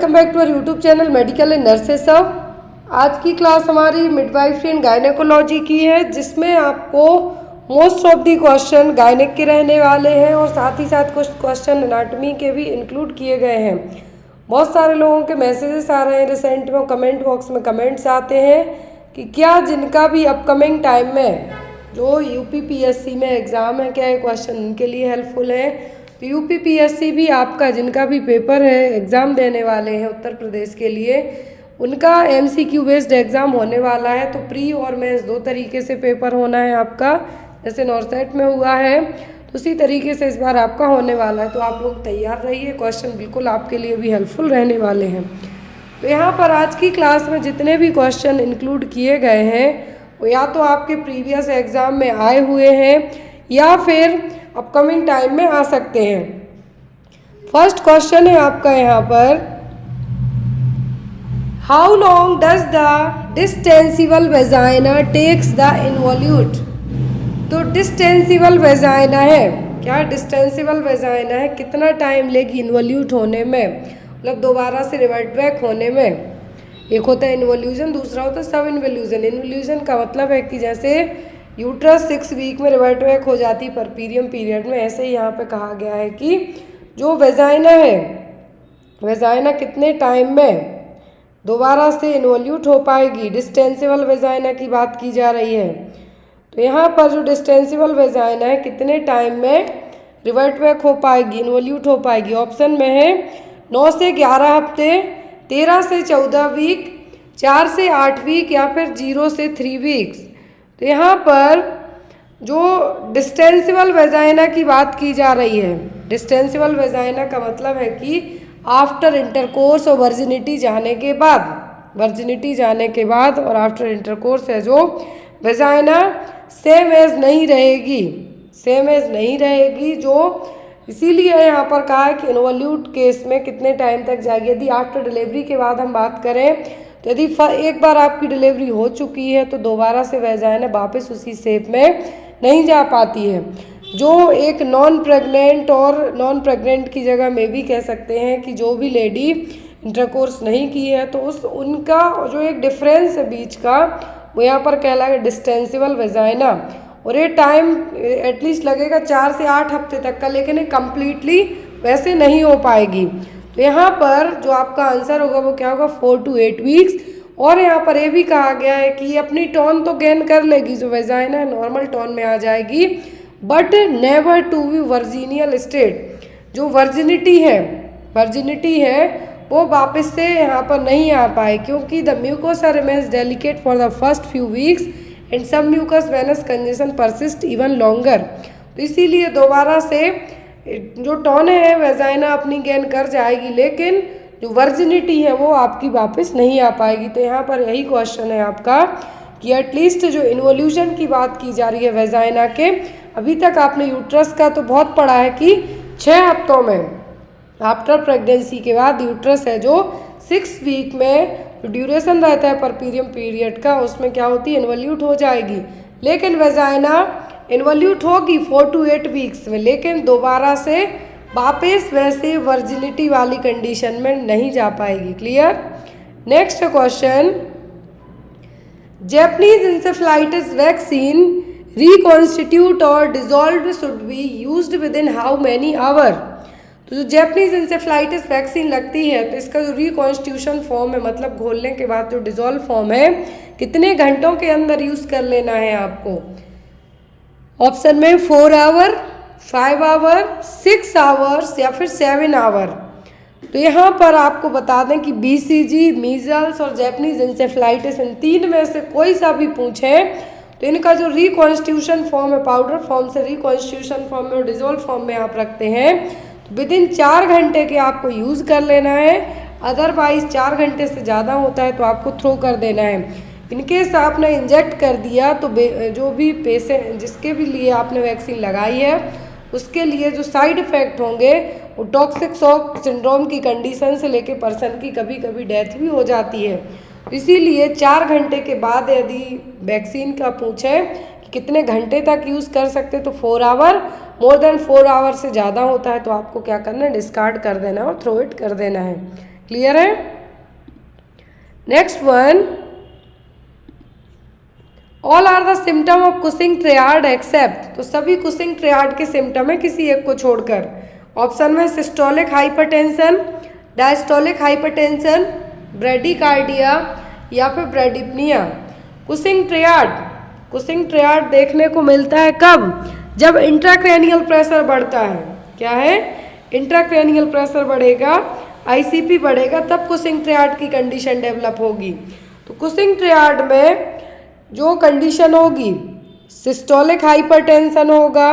Welcome back to our YouTube channel medical and nurses सब। आज की क्लास हमारी मिडवाइफरी एंड गायनेकोलॉजी की है, जिसमें आपको most of the question gynaec के रहने वाले हैं और साथ ही साथ कुछ क्वेश्चन एनाटॉमी के भी इंक्लूड किए गए हैं। बहुत सारे लोगों के मैसेजेस आ रहे हैं रिसेंट में, कमेंट बॉक्स में कमेंट्स आते हैं कि क्या जिनका भी अपकमिंग टाइम में जो यूपीपीएससी में एग्ज़ाम है, क्या ये क्वेश्चन उनके लिए हेल्पफुल है। तो यूपीपीएससी भी आपका जिनका भी पेपर है, एग्ज़ाम देने वाले हैं उत्तर प्रदेश के लिए, उनका एमसीक्यू बेस्ड एग्ज़ाम होने वाला है। तो प्री और मेंस दो तरीके से पेपर होना है आपका, जैसे नॉर्सेट में हुआ है तो उसी तरीके से इस बार आपका होने वाला है। तो आप लोग तैयार रहिए, क्वेश्चन बिल्कुल आपके लिए भी हेल्पफुल रहने वाले हैं। तो यहाँ पर आज की क्लास में जितने भी क्वेश्चन इंक्लूड किए गए हैं वो या तो आपके प्रीवियस एग्ज़ाम में आए हुए हैं या फिर अपकमिंग टाइम में आ सकते हैं। फर्स्ट क्वेश्चन है आपका यहाँ पर, how long does the distensible vagina takes the involute. तो डिस्टेंसिबल वेजाइना है, क्या डिस्टेंसिबल वेजाइना है, कितना टाइम लेगी इन्वॉल्यूट होने में, मतलब दोबारा से रिवर्ट बैक होने में। एक होता है इन्वॉल्यूशन, दूसरा होता है सब इन्वॉल्यूशन। इन्वॉल्यूशन का मतलब है कि जैसे यूट्रस 6 वीक में रिवर्ट बैक हो जाती है परपीरियम पीरियड में, ऐसे ही यहाँ पे कहा गया है कि जो वेजाइना है, वेजाइना कितने टाइम में दोबारा से इन्वॉल्यूट हो पाएगी। डिस्टेंसिबल वेजाइना की बात की जा रही है। तो यहाँ पर जो डिस्टेंसिबल वेजाइना है कितने टाइम में रिवर्ट बैक हो पाएगी, इन्वॉल्यूट हो पाएगी। ऑप्शन में है 9 से 11 हफ्ते, 13 से 14 वीक, 4 से 8 वीक या फिर 0 से 3 वीक्स। तो यहाँ पर जो डिस्टेंसिबल वेजाइना की बात की जा रही है, डिस्टेंसिबल वेजाइना का मतलब है कि आफ्टर इंटरकोर्स और वर्जिनिटी जाने के बाद, वर्जिनिटी जाने के बाद और आफ्टर इंटरकोर्स है जो वेजाइना सेम एज नहीं रहेगी, सेम एज नहीं रहेगी। जो इसीलिए यहाँ पर कहा है कि इन्वॉल्यूट केस में कितने टाइम तक जाएगी। यदि आफ्टर डिलीवरी के बाद हम बात करें तो यदि एक बार आपकी डिलीवरी हो चुकी है तो दोबारा से वेजाइना वापस उसी शेप में नहीं जा पाती है। जो एक नॉन प्रेग्नेंट और नॉन प्रेग्नेंट की जगह में भी कह सकते हैं कि जो भी लेडी इंटरकोर्स नहीं की है तो उनका जो एक डिफरेंस है बीच का, वो यहाँ पर कहलाएगा डिस्टेंसिबल वेजाइना। और ये टाइम एटलीस्ट लगेगा 4 से 8 हफ्ते तक का, लेकिन ये कम्प्लीटली वैसे नहीं हो पाएगी। तो यहाँ पर जो आपका आंसर होगा वो क्या होगा, 4 to 8 वीक्स। और यहाँ पर ये भी कहा गया है कि अपनी टोन तो गेन कर लेगी, जो वेजाइना नॉर्मल टोन में आ जाएगी, but never to be virginal state. जो वर्जिनिटी है वो वापस से यहाँ पर नहीं आ पाए, क्योंकि the mucosa remains delicate for the first few weeks and sub mucous venous congestion persist even longer. तो इसीलिए दोबारा से जो टोन है वेजाइना अपनी गेन कर जाएगी, लेकिन जो वर्जिनिटी है वो आपकी वापस नहीं आ पाएगी। तो यहाँ पर यही क्वेश्चन है आपका कि एटलीस्ट जो इन्वॉल्यूशन की बात की जा रही है वेजाइना के, अभी तक आपने यूट्रस का तो बहुत पढ़ा है कि 6 हफ्तों में आफ्टर प्रेगनेंसी के बाद यूट्रस है जो 6 वीक में जो ड्यूरेशन रहता है परपीरियम पीरियड का, उसमें क्या होती है, इन्वॉल्यूट हो जाएगी। लेकिन वेजाइना इन्वॉल्यूट होगी 4 to 8 वीक्स में, लेकिन दोबारा से वापस वैसे वर्जिनिटी वाली कंडीशन में नहीं जा पाएगी। Clear. Next question, Japanese encephalitis vaccine reconstitute or dissolved should be used within how many hour। तो जो जैपनीज इंसेफ्लाइटिस वैक्सीन लगती है तो इसका जो रिकॉन्स्टिट्यूशन फॉर्म है, मतलब घोलने के बाद जो डिजोल्व फॉर्म है, कितने घंटों के अंदर यूज़ कर लेना है आपको। ऑप्शन में 4 आवर, 5 आवर, 6 आवर्स या फिर 7 आवर। तो यहाँ पर आपको बता दें कि बीसीजी, मीजल्स और जैपनीज इंसेफ्लाइटिस, इन 3 में से कोई सा भी पूछे तो इनका जो रिकॉन्स्टिट्यूशन फॉर्म है, पाउडर फॉर्म से रिकॉन्स्टिट्यूशन फॉर्म में और डिजोल्व फॉर्म में आप रखते हैं, तो विदिन 4 घंटे के आपको यूज़ कर लेना है। अदरवाइज 4 घंटे से ज़्यादा होता है तो आपको थ्रो कर देना है। इनकेस आपने इंजेक्ट कर दिया तो जो भी पेशेंट जिसके भी लिए आपने वैक्सीन लगाई है उसके लिए जो साइड इफ़ेक्ट होंगे वो टॉक्सिक शॉक सिंड्रोम की कंडीशन से लेके पर्सन की कभी कभी डेथ भी हो जाती है। इसीलिए 4 घंटे के बाद यदि वैक्सीन का पूछे कि कितने घंटे तक यूज़ कर सकते तो 4 आवर, मोर देन 4 आवर से ज़्यादा होता है तो आपको क्या करना है, डिस्कार्ड कर देना और थ्रो इट कर देना है। क्लियर है? Next one, all are the symptom of Cushing triad except, तो सभी कुशिंग ट्रियाड के सिम्टम है किसी एक को छोड़कर। ऑप्शन में systolic hypertension, diastolic hypertension, bradycardia या फिर ब्रेडिप्निया। कुशिंग ट्रियाड देखने को मिलता है कब? जब इंट्राक्रैनियल प्रेशर बढ़ता है। क्या है? इंट्राक्रैनियल प्रेशर बढ़ेगा, आईसीपी बढ़ेगा, तब कुशिंग ट्रियाड की कंडीशन डेवलप होगी। तो कुशिंग ट्रियाड में जो कंडीशन होगी, सिस्टोलिक हाइपरटेंशन होगा,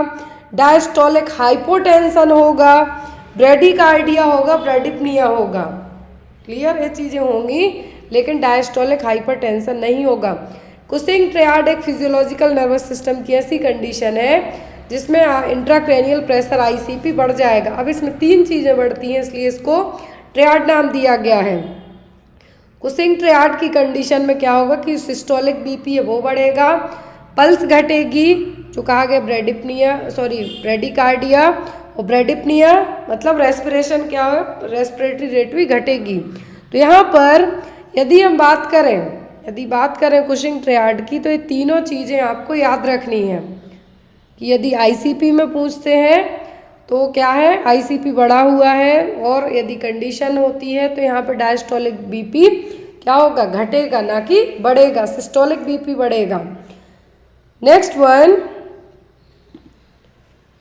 डायस्टोलिक हाइपोटेंशन होगा, ब्रेडिकार्डिया होगा, ब्रेडिप्निया होगा। क्लियर? ये चीज़ें होंगी, लेकिन डायस्टोलिक हाइपरटेंशन नहीं होगा। कुशिंग ट्रियाड एक फिजियोलॉजिकल नर्वस सिस्टम की ऐसी कंडीशन है जिसमें इंट्राक्रैनियल प्रेशर आईसीपी बढ़ जाएगा। अब इसमें 3 चीज़ें बढ़ती हैं, इसलिए इसको ट्रियाड नाम दिया गया है। कुशिंग ट्रियाड की कंडीशन में क्या होगा कि सिस्टोलिक बीपी है वो बढ़ेगा, पल्स घटेगी, जो कहा गया ब्रेडिकार्डिया, और ब्रेडिप्निया मतलब रेस्पिरेशन क्या है, रेस्पिरेटरी रेट भी घटेगी। तो यहाँ पर यदि बात करें कुशिंग ट्रियाड की, तो ये तीनों चीज़ें आपको याद रखनी है कि यदि आईसीपी में पूछते हैं तो क्या है, आईसीपी बढ़ा हुआ है, और यदि कंडीशन होती है तो यहाँ पर डायस्टोलिक बीपी क्या होगा, घटेगा, ना कि बढ़ेगा, सिस्टोलिक बीपी बढ़ेगा। Next one,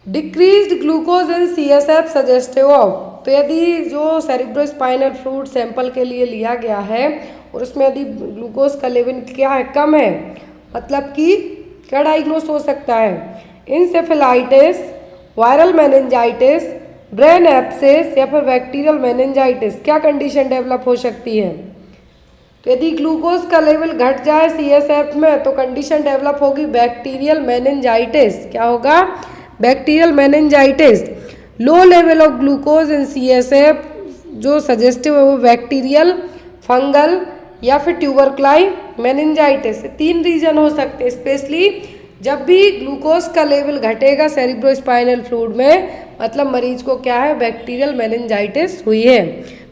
decreased glucose in CSF suggestive of, तो यदि जो सेरिब्रोस्पाइनल फ्लूइड सैंपल के लिए लिया गया है और उसमें यदि ग्लूकोज का लेवल क्या है, कम है, मतलब कि क्या डायग्नोस हो सकता है, encephalitis, viral meningitis, brain abscess या फिर बैक्टीरियल मेनिंजाइटिस। क्या कंडीशन डेवलप हो सकती है? तो यदि ग्लूकोज का लेवल घट जाए सीएसएफ में तो कंडीशन डेवलप होगी बैक्टीरियल मेनिंजाइटिस। क्या होगा? Bacterial meningitis. Low level of glucose in CSF जो सजेस्टिव है वो बैक्टीरियल, फंगल या फिर ट्यूबरक्लाई मेनिंजाइटिस। 3 रीजन हो सकते हैं, स्पेशली जब भी ग्लूकोज का लेवल घटेगा सेरिब्रोस्पाइनल फ्लूइड में, मतलब मरीज को क्या है, बैक्टीरियल मेनिंजाइटिस हुई है।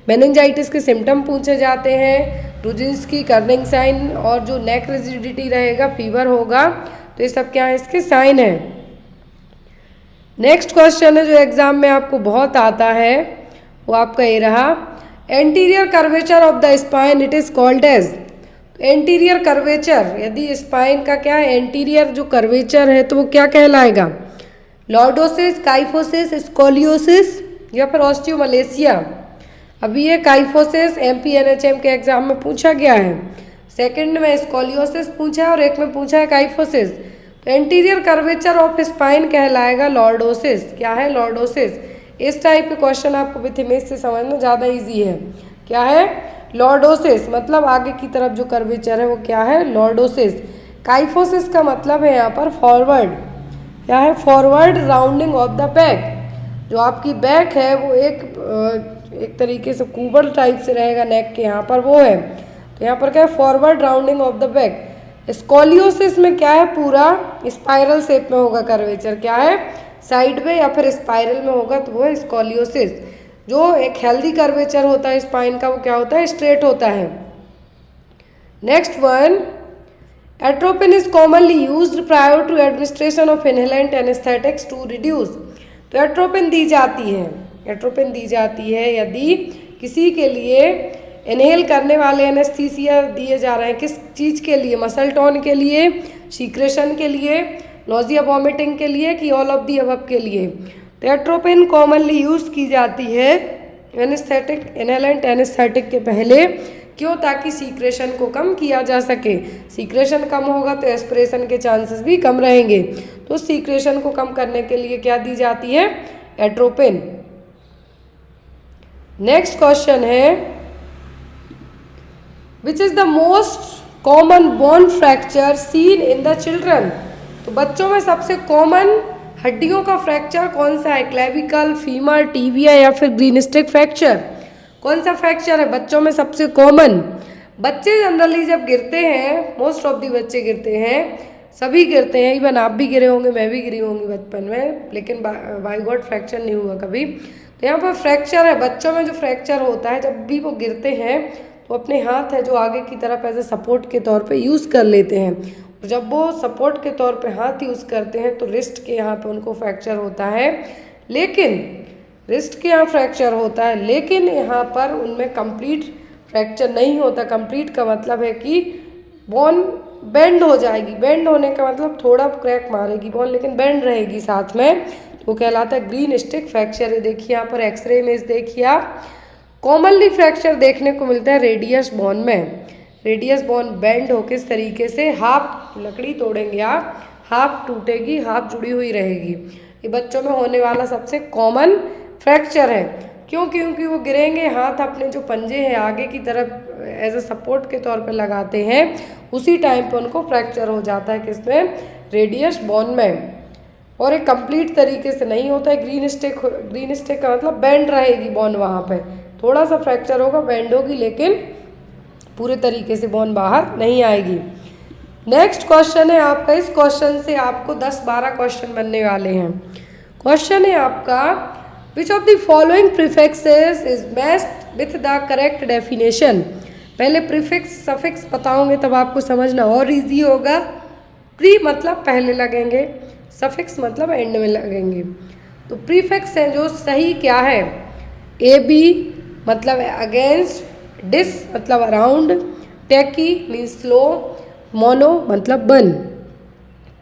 मेनिंजाइटिस के सिम्टम पूछे जाते हैं, रुजिन्स्की, कर्निंग साइन, और जो नेक रिजिडिटी रहेगा, फीवर होगा, तो ये सब क्या है, इसके साइन है। नेक्स्ट क्वेश्चन है जो एग्जाम में आपको बहुत आता है, वो आपका ये रहा, anterior curvature of the spine it is called as. Anterior curvature, यदि स्पाइन का क्या है, एंटीरियर जो कर्वेचर है तो वो क्या कहलाएगा, लॉर्डोसिस, काइफोसिस, स्कोलियोसिस या फिर ऑस्टियोमलेशिया। अभी ये काइफोसिस एमपीएनएचएम के एग्जाम में पूछा गया है, सेकंड में स्कोलियोसिस पूछा है और एक में पूछा है काइफोसिस। तो एंटीरियर कर्वेचर ऑफ स्पाइन कहलाएगा लॉर्डोसिस। क्या है? लॉर्डोसिस। इस टाइप के क्वेश्चन आपको विथ इमेज से समझना ज़्यादा इजी है। क्या है? लॉर्डोसिस, मतलब आगे की तरफ जो कर्वेचर है वो क्या है, लॉर्डोसिस। काइफोसिस का मतलब है यहाँ पर फॉरवर्ड। क्या है? Forward rounding off the back. जो आपकी बैक है वो एक तरीके से कुबड़ टाइप से रहेगा नेक के यहाँ पर, वो है। तो यहाँ पर क्या है, forward rounding off the back. Scoliosis में क्या है, पूरा स्पाइरल शेप में होगा कर्वेचर। क्या है? साइड में या फिर स्पाइरल में होगा, तो वो है स्कोलियोसिस। जो एक हेल्दी कर्वेचर होता है स्पाइन का, वो क्या होता है, स्ट्रेट होता है। Next one, atropine is commonly used prior to administration of inhalant anaesthetics to reduce. तो एट्रोपिन दी जाती है यदि किसी के लिए इनहेल करने वाले एनेस्थीसिया दिए जा रहे हैं, किस चीज़ के लिए, मसल टोन के लिए, सीक्रेशन के लिए, नोजिया वॉमिटिंग के लिए, कि ऑल ऑफ दी अबव के लिए। तो एट्रोपिन कॉमनली यूज की जाती है एनेस्थेटिक, इनहेलेंट एनेस्थेटिक के पहले। क्यों? ताकि सीक्रेशन को कम किया जा सके। सीक्रेशन कम होगा तो एस्पिरेशन के चांसेस भी कम रहेंगे। तो सीक्रेशन को कम करने के लिए क्या दी जाती है, एट्रोपिन। नेक्स्ट क्वेश्चन है, which is the most common bone fracture seen in the children. तो बच्चों में सबसे कॉमन हड्डियों का फ्रैक्चर कौन सा है, क्लेविकल, फीमर, टीबिया या फिर ग्रीनस्टिक फ्रैक्चर। कौन सा फ्रैक्चर है बच्चों में सबसे कॉमन। बच्चे जनरली जब गिरते हैं, मोस्ट ऑफ दी बच्चे गिरते हैं, सभी गिरते हैं, इवन आप भी गिरे होंगे, मैं भी गिरी होंगी बचपन में, लेकिन बाय गॉड फ्रैक्चर नहीं हुआ कभी। तो तो यहाँ पर फ्रैक्चर है, बच्चों में जो फ्रैक्चर होता है जब भी वो गिरते हैं तो अपने हाथ है जो आगे की तरफ एज ए सपोर्ट के तौर पे यूज़ कर लेते हैं। और जब वो सपोर्ट के तौर पे हाथ यूज़ करते हैं तो रिस्ट के यहाँ पे उनको फ्रैक्चर होता है, लेकिन रिस्ट के यहाँ फ्रैक्चर होता है, लेकिन यहाँ पर उनमें कंप्लीट फ्रैक्चर नहीं होता। कंप्लीट का मतलब है कि बोन बेंड हो जाएगी, बेंड होने का मतलब थोड़ा क्रैक मारेगी बोन लेकिन बेंड रहेगी साथ में, तो वो कहलाता है ग्रीन स्टिक फ्रैक्चर। ये देखिए यहाँ पर एक्सरे इमेज देखिए आप, कॉमनली फ्रैक्चर देखने को मिलता है रेडियस बोन में। रेडियस बोन बेंड हो किस तरीके से, हाफ लकड़ी तोड़ेंगे आप, हाफ टूटेगी हाफ जुड़ी हुई रहेगी। ये बच्चों में होने वाला सबसे कॉमन फ्रैक्चर है। क्यों? क्योंकि वो गिरेंगे, हाथ अपने जो पंजे हैं आगे की तरफ एज अ सपोर्ट के तौर पे लगाते हैं, उसी टाइम पे उनको फ्रैक्चर हो जाता है किसमें, रेडियस बोन में। और एक कंप्लीट तरीके से नहीं होता है। ग्रीन स्टिक का मतलब बेंड रहेगी बोन, वहाँ पे थोड़ा सा फ्रैक्चर होगा, बेंड होगी, लेकिन पूरे तरीके से बोन बाहर नहीं आएगी। नेक्स्ट क्वेश्चन है आपका, इस क्वेश्चन से आपको 10-12 क्वेश्चन बनने वाले हैं। क्वेश्चन है आपका, which of the following prefixes is matched with the correct definition. पहले प्रीफिक्स सफिक्स बताओगे तब आपको समझना और इजी होगा। प्री मतलब पहले लगेंगे, सफिक्स मतलब एंड में लगेंगे। तो प्रीफिक्स है जो सही क्या है, ए बी मतलब अगेंस्ट, डिस मतलब अराउंड, टेकी मीन्स स्लो, मोनो मतलब बन।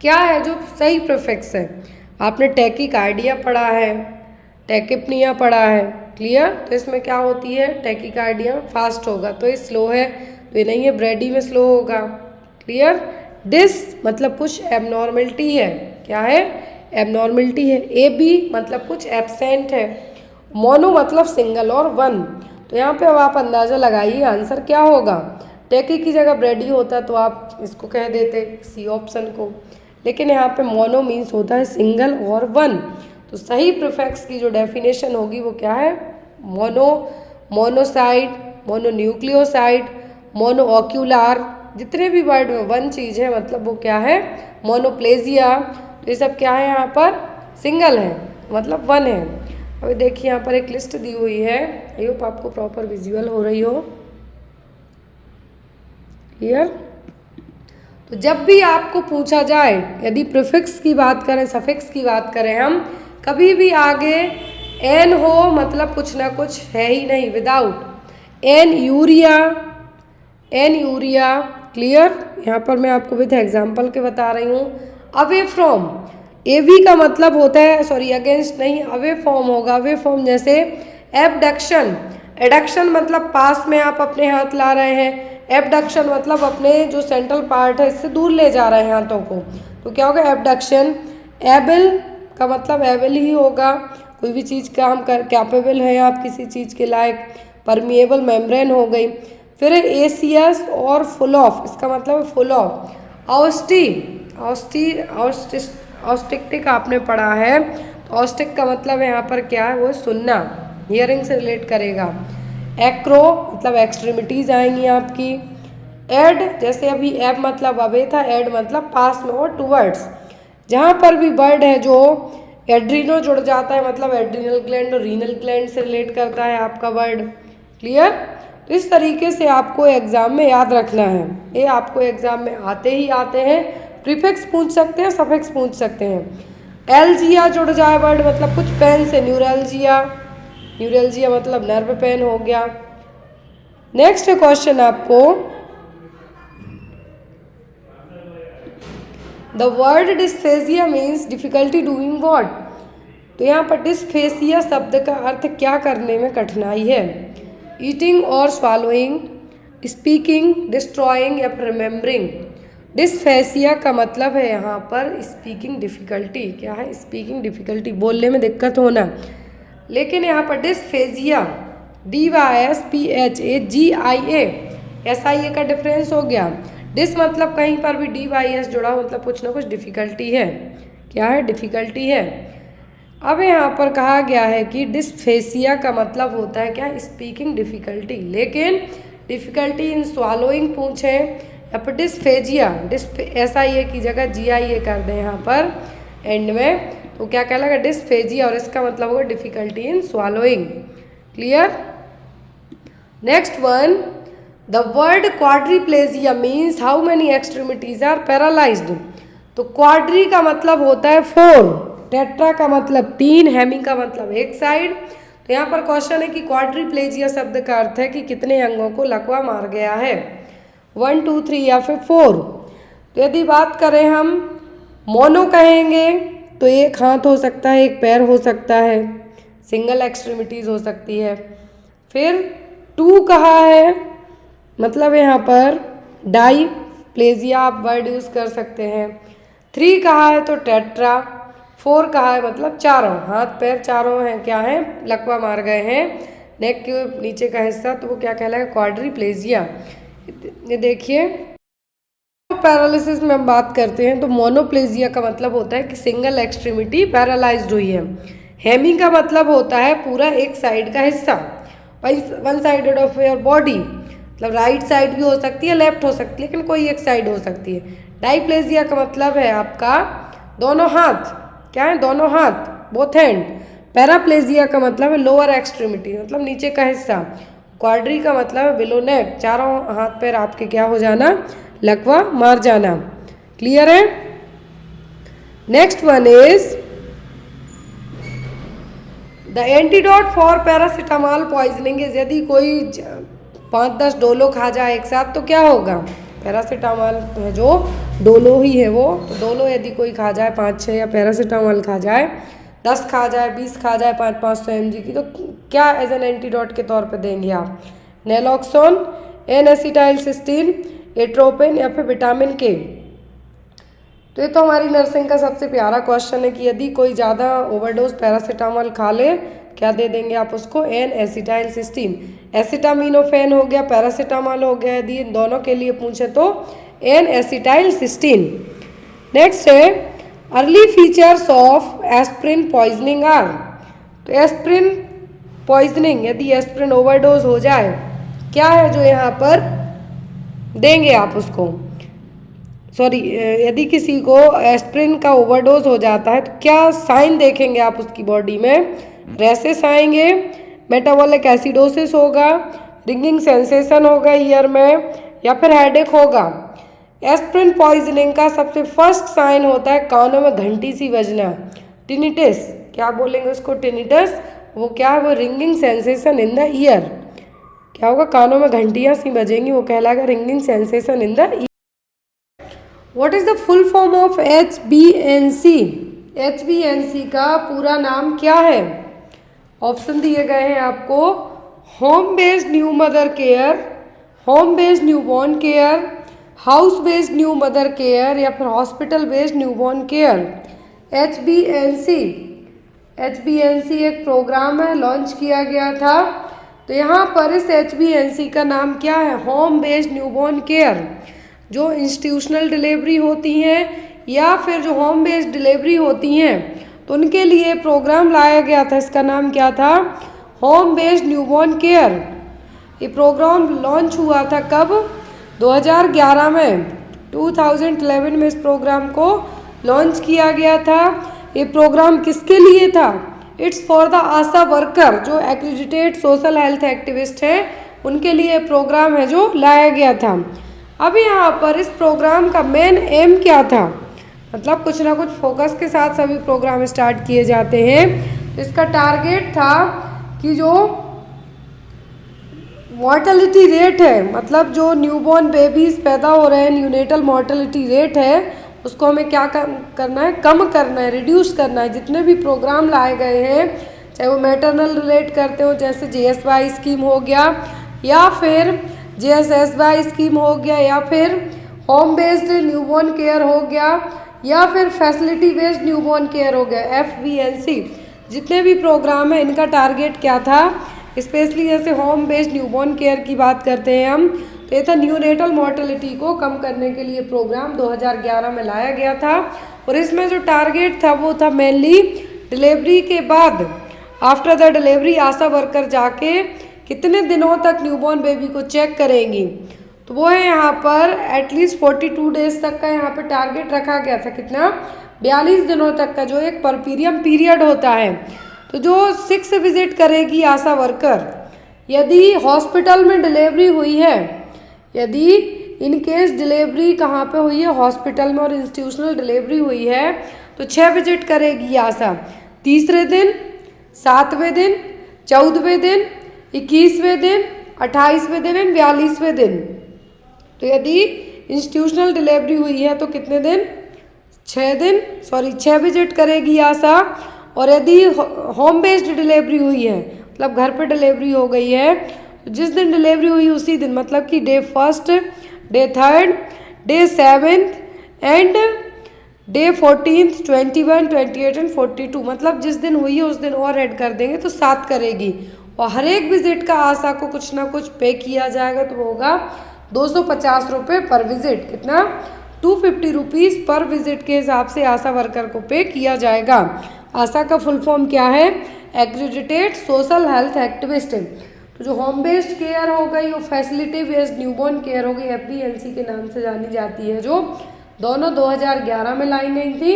क्या है जो सही प्रीफिक्स है? आपने टैकीकार्डिया पढ़ा है, टैकिपनिया पढ़ा है, क्लियर। तो इसमें क्या होती है, टैकीकार्डिया फास्ट होगा तो ये स्लो है, तो ये नहीं है, ब्रेडी में स्लो होगा, क्लियर। डिस मतलब कुछ एबनॉर्मलिटी है, क्या है, एबनॉर्मलिटी है। ए बी मतलब कुछ एब्सेंट है। मोनो मतलब सिंगल और वन। तो यहाँ पे अब आप अंदाज़ा लगाइए आंसर क्या होगा। टैकी की जगह ब्रेडी होता तो आप इसको कह देते सी ऑप्शन को, लेकिन यहाँ पे मोनो मीन्स होता है सिंगल और वन। तो सही प्रीफिक्स की जो डेफिनेशन होगी वो क्या है, मोनो, मोनोसाइड, मोनोन्यूक्लियोसाइड, मोनोऑक्यूलर, जितने भी वर्ड में वन चीज़ है मतलब वो क्या है, मोनोप्लेजिया। तो ये सब क्या है, यहाँ पर सिंगल है मतलब वन है। अभी देखिए यहाँ पर एक लिस्ट दी हुई है, आई होप आपको प्रॉपर विजुअल हो रही हो, क्लियर। तो जब भी आपको पूछा जाए, यदि प्रीफिक्स की बात करें, सफिक्स की बात करें हम, कभी भी आगे एन हो मतलब कुछ ना कुछ है ही नहीं, without anuria, anuria, clear. यहाँ पर मैं आपको विद एग्जाम्पल के बता रही हूँ। अवे फ्रॉम, ए वी का मतलब होता है, सॉरी अगेंस्ट नहीं, अवे फ्रॉम होगा। अवे फ्रॉम जैसे एबडक्शन, एडक्शन मतलब पास में आप अपने हाथ ला रहे हैं, एबडक्शन मतलब अपने जो सेंट्रल पार्ट है इससे दूर ले जा रहे हैं हाथों को, तो क्या होगा, एबडक्शन। एबल का मतलब एबल ही होगा, कोई भी चीज़ काम कर कैपेबल है आप किसी चीज़ के लायक। परमिएबल मेम्ब्रेन हो गई। फिर एसियस और फुल ऑफ, इसका मतलब फुल ऑफ। ऑस्टी, ऑस्टिक्टिक आपने पढ़ा है, तो ऑस्टिक का मतलब यहाँ पर क्या है, वो सुनना, हियरिंग से रिलेट करेगा। एक्रो मतलब एक्सट्रीमिटीज़ आएंगी आपकी। एड जैसे अभी एब मतलब अवे था, एड मतलब पास में और टूवर्ड्स। जहाँ पर भी वर्ड है जो एड्रीनो जुड़ जाता है मतलब एड्रीनल ग्लैंड और रीनल ग्लैंड से रिलेट करता है आपका वर्ड, क्लियर। तो इस तरीके से आपको एग्जाम में याद रखना है, ये आपको एग्जाम में आते ही आते हैं। प्रीफिक्स पूछ सकते हैं, सफिक्स पूछ सकते हैं। एल्जिया जुड़ जाए वर्ड मतलब कुछ पेन से, न्यूरल्जिया, न्यूरल्जिया मतलब नर्व पेन हो गया। नेक्स्ट क्वेश्चन आपको, the word डिस्फेसिया means difficulty doing what. तो यहाँ पर डिस्फेसिया शब्द का अर्थ क्या करने में कठिनाई है, ईटिंग और स्वालोइंग, स्पीकिंग, डिस्ट्रॉइंग या रिमेम्बरिंग। डिस्फेसिया का मतलब है यहाँ पर स्पीकिंग डिफ़िकल्टी, क्या है, स्पीकिंग डिफ़िकल्टी, बोलने में दिक्कत होना। लेकिन यहाँ पर डिस्फेजिया, DYSPHAGIA का डिफरेंस हो गया। डिस मतलब कहीं पर भी DYS जुड़ा मतलब कुछ ना कुछ डिफ़िकल्टी है, क्या है, डिफ़िकल्टी है। अब यहाँ पर कहा गया है कि डिस्फेसिया का मतलब होता है क्या, स्पीकिंग डिफ़िकल्टी, लेकिन डिफ़िकल्टी इन स्वालोइंग पूछें या फिर डिस्फेजिया, SIA की जगह GIA कर दें यहाँ पर एंड में, तो क्या कहलाएगा, डिस्फेजिया, और इसका मतलब होगा difficulty in swallowing. Clear. Next one, the word quadriplegia means how many extremities are paralysed. तो क्वाड्री का मतलब होता है 4, टेट्रा का मतलब 3, हेमी का मतलब एक साइड। तो यहाँ पर क्वेश्चन है कि क्वाड्रीप्लेजिया शब्द का अर्थ है कि कितने अंगों को लकवा मार गया है, 1, 2, 3 या फिर 4। तो यदि बात करें हम मोनो कहेंगे तो एक हाथ हो सकता है, एक पैर हो सकता है, सिंगल एक्सट्रीमिटीज हो सकती है। फिर 2 कहा है, मतलब यहाँ पर डाई प्लेजिया आप वर्ड यूज़ कर सकते हैं। 3 कहा है तो टेट्रा। 4 कहा है मतलब चारों हाथ पैर चारों हैं, क्या है, लकवा मार गए हैं नेक के नीचे का हिस्सा, तो वो क्या कहलाएगा, क्वाड्रीप्लेजिया। ये देखिए, पैरालिसिस में हम बात करते हैं तो मोनोप्लेजिया का मतलब होता है कि सिंगल एक्सट्रीमिटी पैरालाइज्ड हुई है। हेमी का मतलब होता है पूरा एक साइड का हिस्सा, one sided of your body, मतलब राइट साइड भी हो सकती है, लेफ्ट हो सकती है, लेकिन कोई एक साइड हो सकती है। डाईप्लेजिया का मतलब है आपका दोनों हाथ, क्या है, दोनों हाथ, बोथ हैंड। पैराप्लेजिया का मतलब है लोअर एक्सट्रीमिटी, मतलब नीचे का हिस्सा। क्वाड्री का मतलब है बिलो नेक, चारों हाथ पैर आपके क्या हो जाना, लकवा मार जाना। क्लियर है। Next one is the antidote for paracetamol poisoning is, यदि कोई 5-10 डोलो खा जाए एक साथ तो क्या होगा, पैरासिटामॉल है जो डोलो ही है वो, तो डोलो यदि कोई खा जाए 5-6 या पैरासिटामॉल खा जाए 10 खा जाए 20 खा जाए 500-500 mg की, तो क्या एज एन एंटीडोट के तौर पे देंगे आप, नेलोक्सोन, एन एसिटाइलसिस्टीन, एट्रोपिन या फिर विटामिन के। तो ये तो हमारी नर्सिंग का सबसे प्यारा क्वेश्चन है कि यदि कोई ज़्यादा ओवरडोज पैरासिटामॉल खा ले क्या दे देंगे आप उसको, एन एसिटाइलसिस्टीन। एसिटामिनोफेन हो गया, पैरासिटामॉल हो गया, यदि इन दोनों के लिए पूछे तो एन एसिटाइलसिस्टीन। नेक्स्ट है early features of aspirin poisoning are. तो एस्प्रिन पॉइजनिंग, यदि एस्प्रिन ओवरडोज हो जाए क्या है जो यहाँ पर देंगे आप उसको, सॉरी, यदि किसी को एस्प्रिन का ओवरडोज हो जाता है तो क्या साइन देखेंगे आप उसकी बॉडी में, रेसेस आएंगे, मेटाबॉलिक एसिडोसिस होगा, रिंगिंग सेंसेशन होगा ईयर में, या फिर हेडेक होगा। एस्प्रिन पॉइजनिंग का सबसे फर्स्ट साइन होता है कानों में घंटी सी बजना, टिनिटस, क्या बोलेंगे उसको, टिनिटस, वो क्या है, वो ringing sensation in the year, क्या होगा, कानों में घंटियाँ सी बजेंगी, वो कहलाएगा ringing sensation in the year. What is the full form of HbNc? HbNc का पूरा नाम क्या है? ऑप्शन दिए गए हैं आपको, home based new mother care, home based newborn care, house based new mother care या फिर hospital based newborn care. HbNc एक प्रोग्राम है, लॉन्च किया गया था। तो यहाँ पर इस HbNc का नाम क्या है, होम बेस्ड न्यूबॉर्न केयर। जो इंस्टीट्यूशनल डिलीवरी होती हैं या फिर जो होम बेस्ड डिलीवरी होती हैं तो उनके लिए प्रोग्राम लाया गया था, इसका नाम क्या था, होम बेस्ड न्यूबॉर्न केयर। ये प्रोग्राम लॉन्च हुआ था कब, 2011 में, 2011 में इस प्रोग्राम को लॉन्च किया गया था। ये प्रोग्राम किसके लिए था, it's for the Asha worker, जो एक्रेडिटेड सोशल हेल्थ एक्टिविस्ट हैं उनके लिए प्रोग्राम है जो लाया गया था। अब यहाँ पर इस प्रोग्राम का मेन एम क्या था, मतलब कुछ ना कुछ फोकस के साथ सभी प्रोग्राम स्टार्ट किए जाते हैं। इसका टारगेट था कि जो मॉर्टेलिटी रेट है, मतलब जो न्यूबॉर्न बेबीज़ पैदा हो रहे हैं, न्यूनेटल मॉर्टेलिटी रेट है, उसको हमें क्या करना है, कम करना है, रिड्यूस करना है। जितने भी प्रोग्राम लाए गए हैं, चाहे वो मैटरनल रिलेट करते हो, जैसे JSY स्कीम हो गया या फिर JSSY स्कीम हो गया या फिर होम बेस्ड न्यूबॉर्न केयर हो गया या फिर फैसिलिटी बेस्ड न्यूबॉर्न केयर हो गया, FBNC, जितने भी प्रोग्राम है इनका टारगेट क्या था, स्पेशली जैसे होम बेस्ड न्यूबॉर्न केयर की बात करते हैं हम, तो ये था न्यूनेटल मॉर्टेलिटी को कम करने के लिए प्रोग्राम 2011 में लाया गया था। और इसमें जो टारगेट था वो था मेनली डिलीवरी के बाद, after the delivery Asha worker जाके कितने दिनों तक न्यूबॉर्न बेबी को चेक करेंगी, तो वो है यहाँ पर एटलीस्ट 42 डेज तक का यहाँ पर टारगेट रखा गया था। कितना, 42 दिनों तक का जो एक परपीरियम पीरियड होता है। तो जो 6 विजिट करेगी आशा वर्कर, यदि हॉस्पिटल में डिलीवरी हुई है, यदि इन केस डिलीवरी कहाँ पे हुई है, हॉस्पिटल में, और इंस्टीट्यूशनल डिलीवरी हुई है, तो 6 विजिट करेगी आशा। तीसरे दिन, 7वें दिन, 14वें दिन, 21वें दिन, 28वें दिन एंड 42वें दिन। तो यदि इंस्टीट्यूशनल डिलीवरी हुई है तो कितने दिन, 6 विजिट करेगी आशा। और यदि होम बेस्ड डिलीवरी हुई है, मतलब घर पे डिलीवरी हो गई है, तो जिस दिन डिलीवरी हुई उसी दिन, मतलब कि day 1, day 3, day 7 and day 14, 21, 28 and 42, मतलब जिस दिन हुई है उस दिन और ऐड कर देंगे तो 7 करेगी। और हर एक विजिट का आशा को कुछ ना कुछ पे किया जाएगा, तो वो होगा 250 रुपये पर विजिट। कितना, 250 रुपीज़ पर विजिट के हिसाब से आशा वर्कर को पे किया जाएगा। आशा का फुल फॉर्म क्या है, एक्रेडिटेड सोशल हेल्थ एक्टिविस्ट। तो जो होम बेस्ड केयर हो गई, वो फैसिलिटी बेस्ड न्यूबॉर्न केयर हो गई, FBNC के नाम से जानी जाती है, जो दोनों 2011 में लाई गई थी।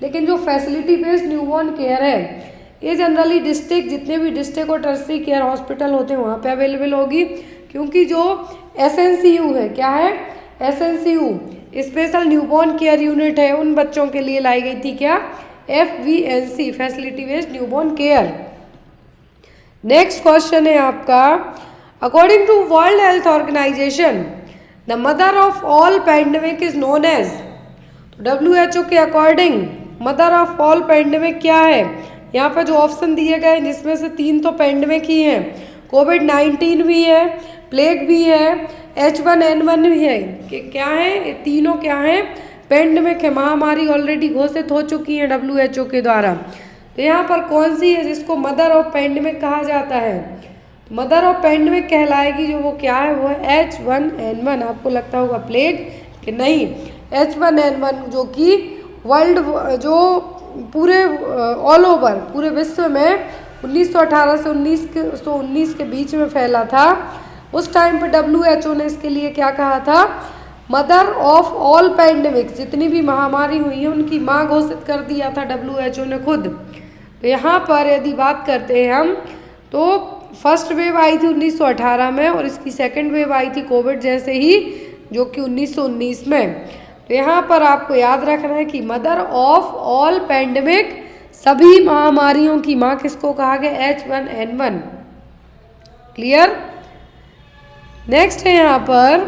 लेकिन जो फैसिलिटी बेस्ड न्यूबॉर्न केयर है, ये जनरली डिस्ट्रिक्ट, जितने भी डिस्ट्रिक्ट और टर्सरी केयर हॉस्पिटल होते हैं वहाँ पे अवेलेबल होगी। क्योंकि जो SNCU है, क्या है, SNCU special newborn care unit है, उन बच्चों के लिए लाई गई थी क्या, FBNC facility based newborn care. Next question है आपका, according to World Health Organization the mother of all pandemic is known as. तो WHO के according mother of all pandemic क्या है। यहाँ पर जो ऑप्शन दिए गए जिसमें से 3 तो पैंडेमिक ही हैं, कोविड-19 भी है, प्लेग भी है, H1N1 भी है, कि क्या है, ये तीनों क्या है, पैंडेमिक है, महामारी ऑलरेडी घोषित हो चुकी है WHO के द्वारा। तो यहाँ पर कौन सी है जिसको मदर ऑफ पैंडेमिक कहा जाता है, मदर ऑफ पैंडेमिक कहलाएगी, जो वो क्या है, वो है H1N1। आपको लगता होगा प्लेग, कि नहीं, H1N1 जो कि वर्ल्ड, जो पूरे ऑल ओवर पूरे विश्व में 1918 से 1919 के बीच में फैला था। उस टाइम पे WHO ने इसके लिए क्या कहा था, मदर ऑफ ऑल पैंडेमिक, जितनी भी महामारी हुई है उनकी माँ घोषित कर दिया था WHO ने खुद। तो यहाँ पर यदि बात करते हैं हम, तो फर्स्ट वेव आई थी 1918 में, और इसकी सेकंड वेव आई थी कोविड जैसे ही, जो कि 1919 में। तो यहाँ पर आपको याद रखना है कि मदर ऑफ ऑल पैंडेमिक, सभी महामारियों की माँ किसको कहा गया, H1N1। क्लियर। नेक्स्ट है यहाँ पर,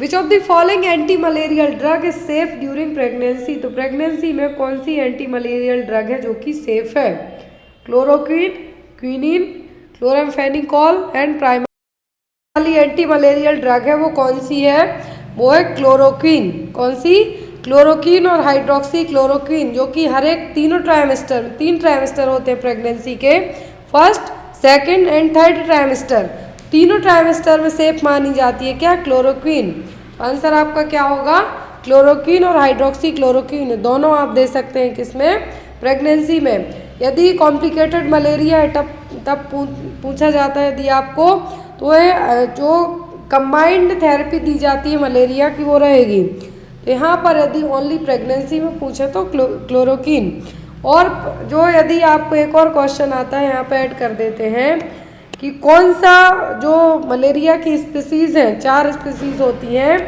which of the following anti malarial drug is safe during pregnancy. तो प्रेगनेंसी में कौन सी एंटी मलेरियल ड्रग है जो कि सेफ है, chloroquine, quinine, chloramphenicol and primary वाली एंटी मलेरियल ड्रग है वो कौन सी है, वो है क्लोरोक्विन। कौन सी, क्लोरोक्विन और हाइड्रोक्सी क्लोरोक्विन, जो कि हर एक 3 ट्राइमेस्टर होते हैं प्रेगनेंसी के, first, second and third trimester, 3 trimester में सेफ मानी जाती है क्या, क्लोरोक्विन। आंसर आपका क्या होगा, क्लोरोक्विन और हाइड्रोक्सी क्लोरोक्विन, दोनों आप दे सकते हैं किसमें, प्रेगनेंसी में। यदि कॉम्प्लिकेटेड मलेरिया है तब पूछा जाता है यदि आपको, तो है जो कंबाइंड थेरेपी दी जाती है मलेरिया की वो रहेगी। तो यहाँ पर यदि ओनली प्रेगनेंसी में पूछे तो क्लोरोक्विन। और जो यदि आपको एक और क्वेश्चन आता है, यहाँ पे ऐड कर देते हैं कि कौन सा जो मलेरिया की स्पीसीज़ हैं, 4 स्पीसीज़ होती हैं,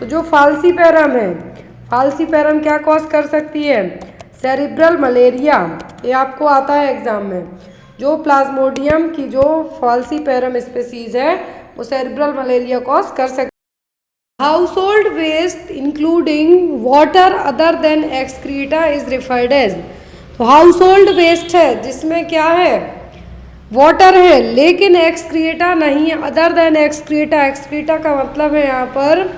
तो जो फाल्सीपेरम है, फाल्सीपेरम क्या कॉज कर सकती है, सेरिब्रल मलेरिया, ये आपको आता है एग्जाम में। जो प्लाज्मोडियम की जो फाल्सीपेरम स्पीसीज़ है वो सेरिब्रल मलेरिया कॉज कर सकती है। Household waste including water other than excreta is referred as. तो हाउसहोल्ड वेस्ट है जिसमें क्या है, वाटर है लेकिन एक्सक्रीटा नहीं है, अदर देन एक्सक्रीटा। एक्सक्रीटा का मतलब है यहाँ पर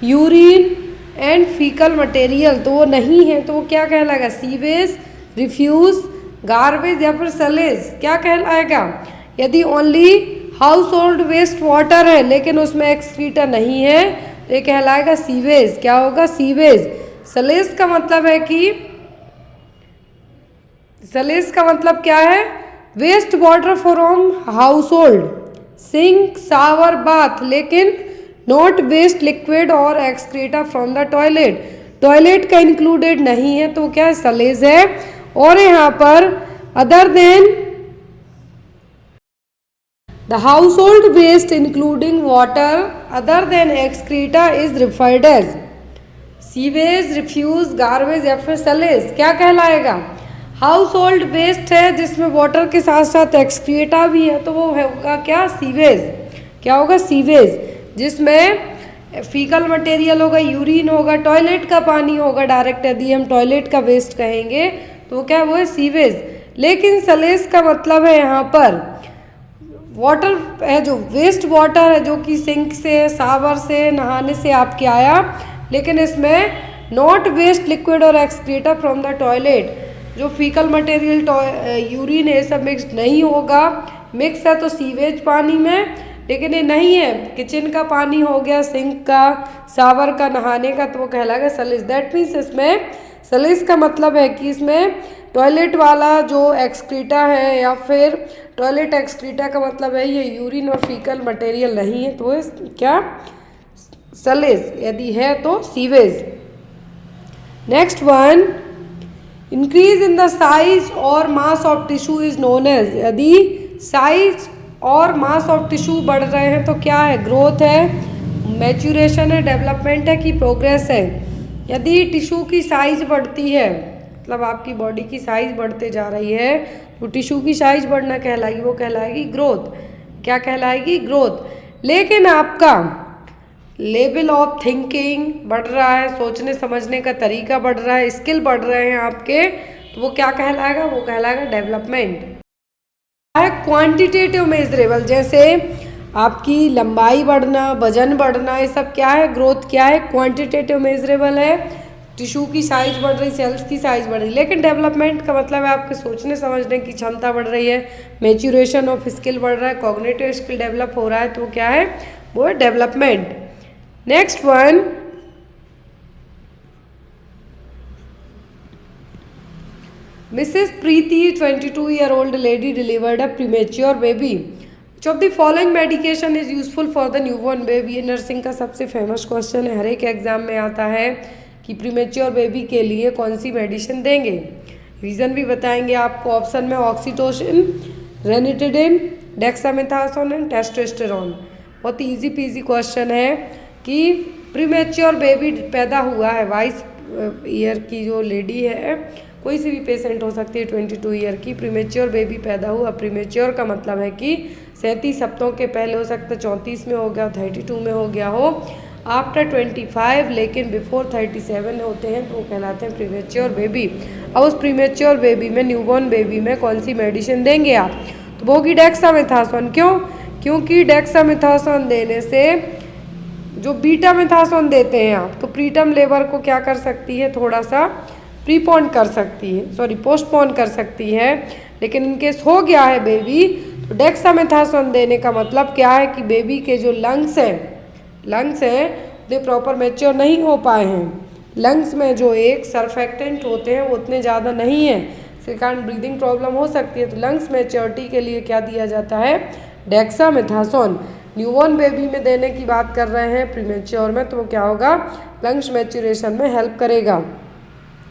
यूरिन एंड फीकल मटेरियल, तो वो नहीं है, तो वो क्या कहलाएगा, सीवेज, रिफ्यूज, गार्बेज या फिर सलेज, क्या कहलाएगा। यदि only household waste water है लेकिन उसमें एक्सक्रीटा नहीं है तो ये कहलाएगा सीवेज। क्या होगा, सीवेज। सलेज का मतलब है कि, सलेज का मतलब क्या है, waste water from household, sink, shower, bath, लेकिन नॉट वेस्ट लिक्विड और excreta from the toilet. Toilet का इंक्लूडेड नहीं है तो क्या सलेज है। और यहाँ पर other than the household waste including water other than excreta is referred as sewage, refuse, garbage या फिर सलेज। क्या कहलाएगा? हाउस होल्ड वेस्ट है जिसमें वाटर के साथ साथ एक्सक्रीटा भी है तो वो होगा क्या? सीवेज। क्या होगा? सीवेज। जिसमें फीकल मटेरियल होगा, यूरिन होगा, टॉयलेट का पानी होगा, डायरेक्ट यदि हम टॉयलेट का वेस्ट कहेंगे तो क्या वो है? सीवेज। लेकिन सलेज का मतलब है यहाँ पर वाटर है, जो वेस्ट वाटर है जो कि सिंक से, शावर से, नहाने से आपके आया, लेकिन इसमें नॉट वेस्ट लिक्विड और एक्सक्रीटा फ्रॉम द टॉयलेट, जो फीकल मटेरियल यूरिन है सब मिक्स नहीं होगा। मिक्स है तो सीवेज पानी में, लेकिन ये नहीं है, किचन का पानी हो गया, सिंक का, शावर का, नहाने का, तो वो कहलाएगा सलेज। दैट मीन्स इसमें सलेज का मतलब है कि इसमें टॉयलेट वाला जो एक्सक्रीटा है या फिर टॉयलेट एक्सक्रीटा का मतलब है ये यूरिन और फीकल मटेरियल नहीं है तो क्या? सलेज। यदि है तो sewage. Next one, increase in the size और mass of tissue is known as. यदि साइज और मास ऑफ टिश्यू बढ़ रहे हैं तो क्या है? ग्रोथ है, मैच्यूरेशन है, डेवलपमेंट है कि प्रोग्रेस है। यदि टिश्यू की साइज बढ़ती है, मतलब आपकी बॉडी की साइज बढ़ते जा रही है तो टिश्यू की साइज बढ़ना कहलाएगी, वो कहलाएगी ग्रोथ। क्या कहलाएगी? ग्रोथ। लेकिन आपका लेवल ऑफ थिंकिंग बढ़ रहा है, सोचने समझने का तरीका बढ़ रहा है, स्किल बढ़ रहे हैं आपके, तो वो क्या कहलाएगा? वो कहलाएगा डेवलपमेंट। क्वांटिटेटिव मेजरेबल, जैसे आपकी लंबाई बढ़ना, वजन बढ़ना, ये सब क्या है? ग्रोथ। क्या है? क्वांटिटेटिव मेजरेबल है। टिश्यू की साइज बढ़ रही, सेल्स की साइज बढ़ रही। लेकिन डेवलपमेंट का मतलब है आपके सोचने समझने की क्षमता बढ़ रही है, मैच्यूरेशन ऑफ स्किल बढ़ रहा है, कॉग्निटिव स्किल डेवलप हो रहा है, तो वो क्या है? वो है development. Next one, Mrs. Preeti, 22-year-old lady, delivered a premature baby. Which of the following medication is useful for the newborn baby? Nursing का सबसे फेमस क्वेश्चन है, हर एक एग्जाम में आता है कि प्रीमेच्योर बेबी के लिए कौन सी मेडिसिन देंगे। रीज़न भी बताएंगे आपको। ऑप्शन में oxytocin, ranitidine, dexamethasone and testosterone. बहुत ईजी पीजी क्वेश्चन है कि प्रीमेच्योर बेबी पैदा हुआ है, 22 ईयर की जो लेडी है, कोई सी भी पेशेंट हो सकती है 22 ईयर की, प्रीमेच्योर बेबी पैदा हुआ। प्रीमेच्योर का मतलब है कि 37 हफ्तों के पहले हो सकता है, 34 में हो गया, 32 में हो गया हो, आफ्टर 25 लेकिन बिफोर 37 होते हैं तो वो कहलाते हैं प्रीमेच्योर बेबी। अब उस प्रीमेच्योर बेबी में, न्यूबॉर्न बेबी में कौन सी मेडिसिन देंगे आप? तो वो होगी डेक्सामेथासोन। क्यों? क्योंकि डेक्सामेथासोन देने से, जो बीटामेथासोन देते हैं आप, तो प्रीटर्म लेबर को क्या कर सकती है? थोड़ा सा प्रीपोन कर सकती है, सॉरी पोस्टपोन कर सकती है। लेकिन इनकेस हो गया है बेबी तो डेक्सामेथासोन देने का मतलब क्या है कि बेबी के जो लंग्स हैं वो प्रॉपर मैच्योर नहीं हो पाए हैं। लंग्स में जो एक सर्फेक्टेंट होते हैं वो उतने ज़्यादा नहीं है, इसके कारण ब्रीदिंग प्रॉब्लम हो सकती है। तो लंग्स मैच्योरिटी के लिए क्या दिया जाता है? डेक्सामेथासोन। न्यूबॉर्न बेबी में देने की बात कर रहे हैं, प्रीमेच्योर में, तो वो क्या होगा? लंग्स मैच्यूरेशन में हेल्प करेगा,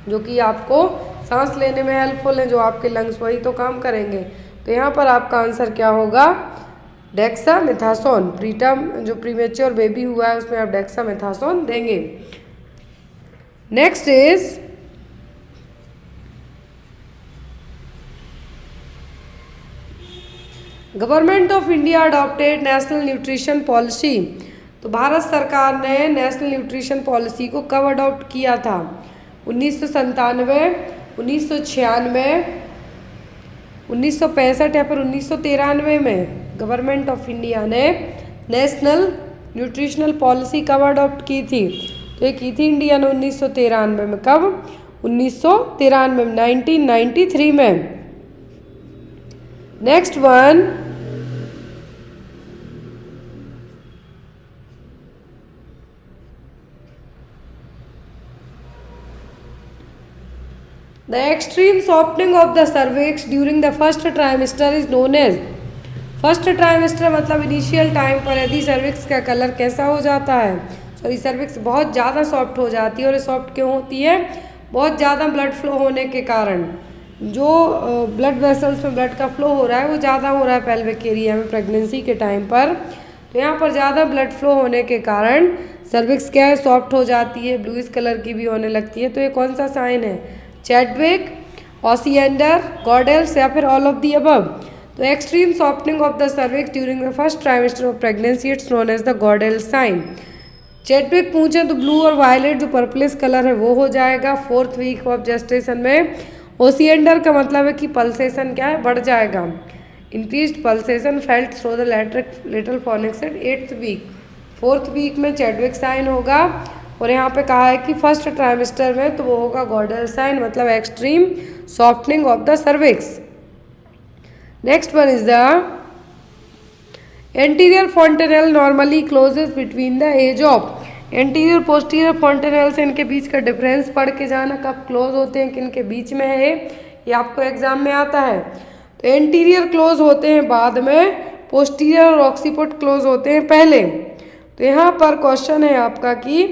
जो कि आपको सांस लेने में हेल्पफुल है, जो आपके लंग्स वही तो काम करेंगे। तो यहाँ पर आपका आंसर क्या होगा? डेक्सामेथासोन। प्रीटर्म जो प्रीमेच्योर बेबी हुआ है उसमें आप डेक्सामेथासोन देंगे। Next is government of India adopted national nutrition policy. तो भारत सरकार ने नेशनल न्यूट्रिशन पॉलिसी को कब अडॉप्ट किया था? 1997, 1996, 1965 या फिर 1993 में गवर्नमेंट ऑफ इंडिया ने नेशनल न्यूट्रिशनल पॉलिसी कब अडॉप्ट की थी? तो ये की थी इंडिया ने 1993 में। कब? 1993 में, 1993 में। Next one, the extreme softening of the cervix during the first trimester is known as। First trimester मतलब इनिशियल टाइम पर यदि सर्विक्स का कलर कैसा हो जाता है? सॉरी सर्विक्स बहुत ज़्यादा सॉफ्ट हो जाती है। और ये सॉफ्ट क्यों होती है? बहुत ज़्यादा ब्लड फ्लो होने के कारण। जो ब्लड वेसल्स में ब्लड का फ्लो हो रहा है वो ज़्यादा हो रहा है पेल्विक एरिया में प्रेगनेंसी के टाइम पर, तो यहाँ पर ज़्यादा ब्लड फ्लो होने के कारण सर्विक्स क्या है, सॉफ्ट हो जाती है, ब्लूइश कलर की भी होने लगती है। तो ये कौन सा साइन है? चैडविक, ओसिएंडर, गॉडेल्स या फिर ऑल ऑफ दी अबव। तो extreme softening of the cervix during the first trimester of pregnancy it's known as the Goodell sign. Chadwick पूछें तो ब्लू और वायलेट जो पर्पलिश कलर है वो हो जाएगा 4th वीक ऑफ जेस्टेशन में। ओसिएंडर का मतलब है कि पल्सेशन क्या है, बढ़ जाएगा। Increased pulsation felt through the lateral fornix at 8th week. 4th week में चैडविक साइन होगा। और यहाँ पे कहा है कि फर्स्ट ट्राइमेस्टर में तो वो होगा गॉडेल साइन, मतलब extreme softening of the cervix. Next one is the anterior fontanelle normally closes between the age of. Anterior posterior fontanelle से इनके बीच का डिफरेंस पढ़ के जाना, कब क्लोज होते हैं, किन के बीच में है, ये आपको एग्जाम में आता है। तो एंटीरियर क्लोज होते हैं बाद में, पोस्टीरियर और ऑक्सीपुट क्लोज होते हैं पहले। तो यहाँ पर क्वेश्चन है आपका कि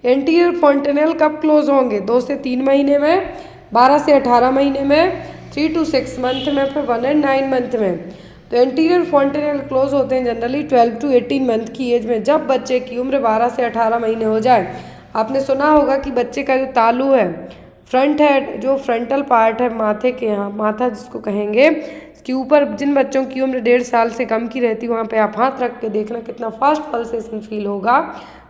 एंटीरियर fontanelle कब क्लोज होंगे? 2 से 3 महीने में, 12 से 18 महीने में, 3 to 6 मंथ में, फिर 1 and 9 मंथ में। तो एंटीरियर fontanelle क्लोज होते हैं जनरली 12 to 18 मंथ की एज में, जब बच्चे की उम्र 12 से 18 महीने हो जाए। आपने सुना होगा कि बच्चे का जो तालू है, फ्रंट हेड, जो फ्रंटल पार्ट है माथे के, यहाँ माथा जिसको कहेंगे, इसके ऊपर जिन बच्चों की उम्र 1.5 साल से कम की रहती है वहाँ पे आप हाथ रख के देखना कितना फास्ट पल्सेशन फील होगा,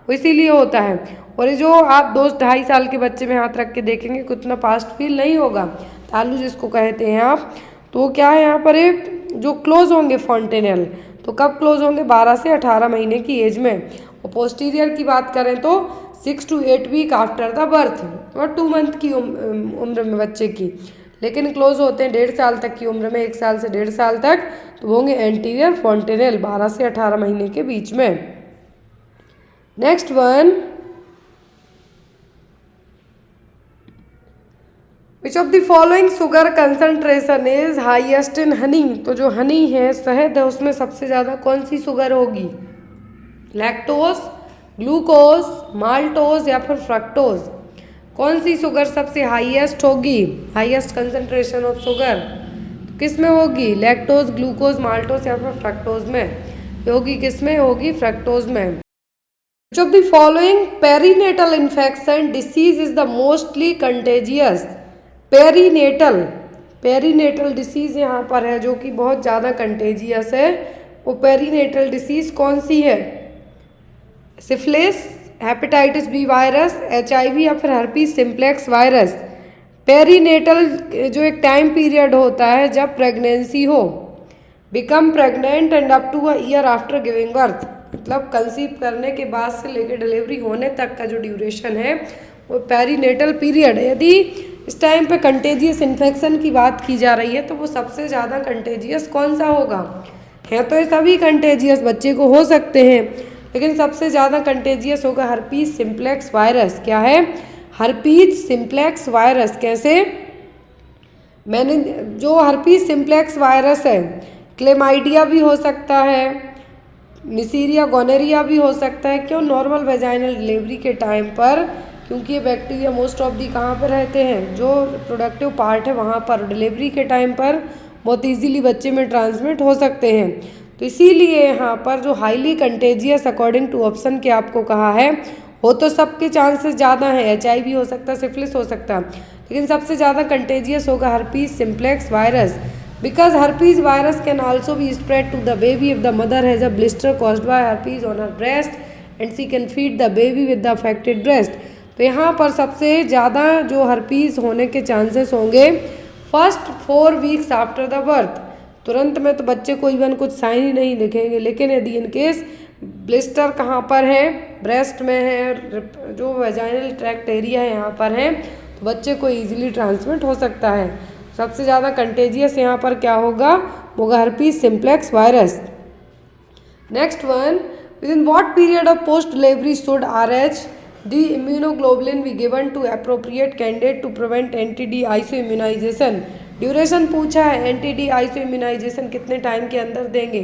वो इसीलिए होता है। और ये जो आप 2-2.5 साल के बच्चे में हाथ रख के देखेंगे कितना फास्ट फील नहीं होगा, तालू जिसको कहते हैं आप। तो क्या है यहाँ पर जो क्लोज होंगे fontanelle, तो कब क्लोज होंगे? 12 से 18 महीने की एज में। और पोस्टीरियर की बात करें तो 6 to 8 week after the birth, और 2 मंथ की उम्र में बच्चे की। लेकिन क्लोज होते हैं 1.5 साल तक की उम्र में, 1 साल से 1.5 साल तक, तो होंगे एंटीरियर fontanelle 12 से 18 महीने के बीच में। Next one, which of the following sugar concentration is highest in Honey. तो जो हनी है, शहद है, उसमें सबसे ज़्यादा कौन सी शुगर होगी? लैक्टोज, ग्लूकोज, माल्टोज या फिर फ्रक्टोज। कौन सी शुगर सबसे हाईएस्ट होगी? हाईएस्ट कंसंट्रेशन ऑफ शुगर किस में होगी? लैक्टोज, ग्लूकोज, माल्टोज या फिर फ्रक्टोज में। होगी किस में? होगी फ्रक्टोज में। Which of the following perinatal infection disease is the mostly contagious? Perinatal disease यहाँ पर है जो कि बहुत ज़्यादा कंटेजियस है। वो पेरीनेटल डिसीज़ कौन सी है? Syphilis, hepatitis B virus, HIV या फिर हर्पीस सिम्प्लेक्स वायरस। पेरीनेटल जो एक टाइम पीरियड होता है जब प्रेगनेंसी हो, become pregnant and up to a year after giving birth, मतलब कंसीव करने के बाद से लेकर डिलीवरी होने तक का जो ड्यूरेशन है वो पेरीनेटल पीरियड है। यदि इस टाइम पे कंटेजियस इन्फेक्शन की बात की जा रही है तो वो सबसे ज़्यादा कंटेजियस कौन सा होगा? है तो ये सभी कंटेजियस बच्चे को हो सकते हैं, लेकिन सबसे ज़्यादा कंटेजियस होगा हर्पीस सिम्प्लेक्स वायरस। क्या है? Herpes simplex virus. कैसे? मैंने जो हर्पीस सिम्प्लेक्स वायरस है, क्लेमाइडिया भी हो सकता है, निसीरिया गोनेरिया भी हो सकता है। क्यों? नॉर्मल वेजाइनल डिलीवरी के टाइम पर, क्योंकि ये बैक्टीरिया मोस्ट ऑफ दी कहाँ पर रहते हैं? जो प्रोडक्टिव पार्ट है वहाँ पर। डिलीवरी के टाइम पर बहुत इजीली बच्चे में ट्रांसमिट हो सकते हैं। तो इसीलिए यहाँ पर जो highly contagious according to option के आपको कहा है, हो तो सबके चांसेस ज़्यादा हैं, HIV हो सकता है, सिफिलिस हो सकता है, लेकिन सबसे ज़्यादा कंटेजियस होगा herpes simplex virus. Because herpes virus can also be spread to the baby if the mother has a blister caused by herpes on her breast and she can feed the baby with the affected breast। तो यहाँ पर सबसे ज़्यादा जो herpes होने के chances होंगे first 4 weeks after the birth. तुरंत में तो बच्चे को इवन कुछ साइन ही नहीं दिखेंगे, लेकिन यदि इनकेस ब्लिस्टर कहाँ पर है? ब्रेस्ट में है, जो वेजाइनल ट्रैक्ट एरिया है यहाँ पर है, तो बच्चे को ईजिली ट्रांसमिट हो सकता है। सबसे ज़्यादा कंटेजियस यहाँ पर क्या होगा? होगा herpes simplex virus. Next one, within what period of post delivery should RH the immunoglobulin be given to appropriate candidate to prevent NTD isoimmunisation. Duration पूछा है, NTD आइसो इम्यूनाइजेशन कितने time के अंदर देंगे?